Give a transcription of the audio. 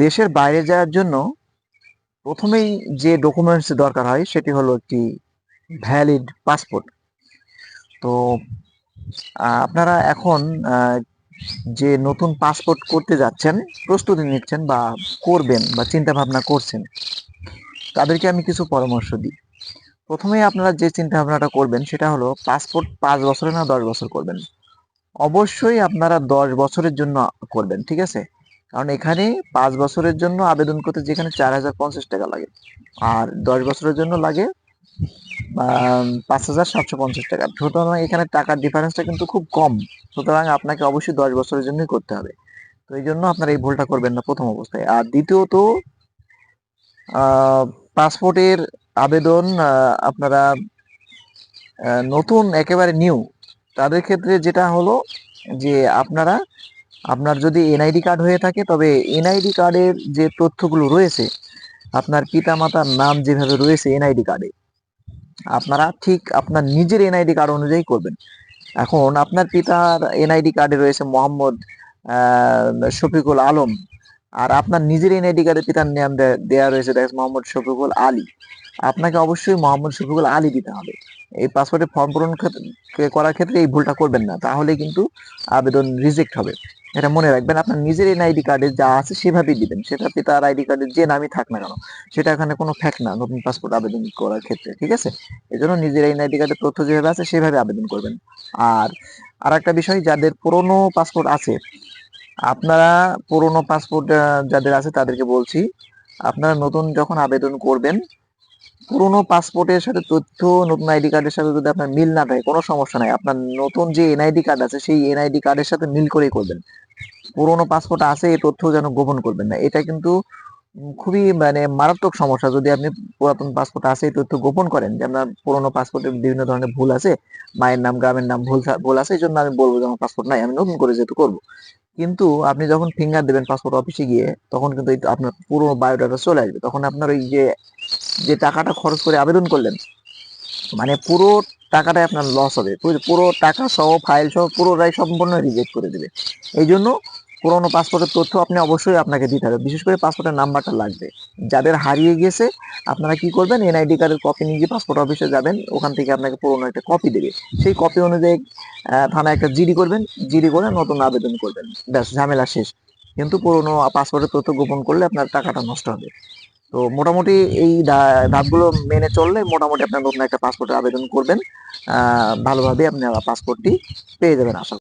দেশের বাইরে যাওয়ার জন্য প্রথমেই যে ডকুমেন্টস দরকার হয় সেটি হলো একটি ভ্যালিড পাসপোর্ট। তো আপনারা এখন যে নতুন পাসপোর্ট করতে যাচ্ছেন, প্রস্তুতি নিচ্ছেন বা করবেন বা চিন্তা ভাবনা করছেন, তাদেরকে আমি কিছু পরামর্শ দিই। প্রথমেই আপনারা যে চিন্তা ভাবনাটা করবেন সেটা হলো পাসপোর্ট 5 বছরের না 10 বছর করবেন। অবশ্যই আপনারা 10 বছরের জন্য করবেন, ঠিক আছে? কারণ এখানে 5 বছরের জন্য আবেদন করতে যেখানে 4050 টাকা লাগে, আর 10 বছরের জন্য লাগে 5750 টাকা। সুতরাং এখানে টাকার ডিফারেন্সটা কিন্তু খুব কম। সুতরাং আপনাকে অবশ্যই 10 বছরের জন্যই করতে হবে। তো এই জন্য আপনারা এই ভুলটা করবেন না প্রথম অবস্থায়। আর দ্বিতীয়ত, পাসপোর্টের আবেদন আপনারা নতুন একেবারে নিউ তাদের ক্ষেত্রে যেটা হলো যে আপনারা, আপনার যদি এনআইডি কার্ড হয়ে থাকে তবে এনআইডি কার্ডের যে তথ্যগুলো রয়েছে, আপনার পিতামাতার নাম যেভাবে রয়েছে এনআইডি কার্ডে, আপনারা ঠিক আপনার নিজের এনআইডি কার্ড অনুযায়ী করবেন। এখন আপনার পিতার এনআইডি কার্ডে রয়েছে মোহাম্মদ শফিকুল আলম, আর আপনার নিজের এনআইডি কার্ডে পিতার নাম দেয়া রয়েছে দেখেন মোহাম্মদ শফিকুল আলী। আপনাকে অবশ্যই মোহাম্মদ শফিকুল আলী দিতে হবে। এই পাসপোর্টের ফর্ম পূরণ করার ক্ষেত্রে এই ভুলটা করবেন না, তাহলে কিন্তু আবেদন রিজেক্ট হবে। এটা মনে রাখবেন, আপনার নিজের এনআইডি কার্ডে যা আছে সেভাবেই দিবেন, সেটা পিতার আইডি কার্ডের যে নামই থাক না কেন, সেটা এখানে কোনো ফ্যাক্ট না নতুন পাসপোর্ট আবেদন করার ক্ষেত্রে, ঠিক আছে? এই জন্য নিজের এনআইডি কার্ডের তথ্য যেভাবে আছে সেভাবে আবেদন করবেন। আর আরেকটা বিষয়, যাদের পুরনো পাসপোর্ট আছে, আপনারা পুরনো পাসপোর্ট যাদের আছে তাদেরকে বলছি, আপনারা নতুন যখন আবেদন করবেন, পুরনো পাসপোর্টের সাথে তথ্য নতুন আইডি কার্ডের সাথে যদি আপনার মিল না থাকে কোনো সমস্যা নাই, আপনার নতুন যে এনআইডি কার্ড আছে সেই এনআইডি কার্ডের সাথে মিল করেই করবেন। পুরনো পাসপোর্ট আছে এই তথ্য যেন গোপন করবেন না, এটা কিন্তু খুবই মানে মারাত্মক সমস্যা। যদি আপনি পুরাতন পাসপোর্ট আছে এই তথ্য গোপন করেন, যে আপনার পুরনো পাসপোর্টে বিভিন্ন ধরনের ভুল আছে, মায়ের নাম গ্রামের নাম ভুল ভুল আছে, এই জন্য আমি বলবো যে আমার পাসপোর্ট নাই, আমি নতুন করে যেহেতু করবো। কিন্তু আপনি যখন ফিঙ্গার দেবেন পাসপোর্ট অফিসে গিয়ে, তখন কিন্তু আপনার পুরো বায়োডাটা চলে আসবে। তখন আপনার ওই যে যে টাকাটা খরচ করে আবেদন করলেন, মানে পুরো টাকাটাই আপনার লস হবে। পুরো টাকা সহ ফাইল সহ পুরোটাই সম্পূর্ণ রিজেক্ট করে দেবে। এই জন্য পুরোনো পাসপোর্টের তথ্য আপনি অবশ্যই আপনাকে দিতে হবে, বিশেষ করে পাসপোর্টের নাম্বারটা লাগবে। যাদের হারিয়ে গেছে, আপনারা কি করবেন, এনআইডি কার্ডের কপি নিয়ে পাসপোর্ট অফিসে যাবেন, ওখান থেকে আপনাকে পুরোনো একটা কপি দেবে। সেই কপি অনুযায়ী থানায় একটা জিডি করবেন, জিডি করে নতুন আবেদন করবেন, ব্যাস ঝামেলা শেষ। কিন্তু পুরোনো পাসপোর্টের তথ্য গোপন করলে আপনার টাকাটা নষ্ট হবে। তো মোটামুটি এই ধাপগুলো মেনে চললে মোটামুটি আপনার নতুন একটা পাসপোর্টের আবেদন করবেন, ভালোভাবে আপনি পাসপোর্টটি পেয়ে যাবেন আশা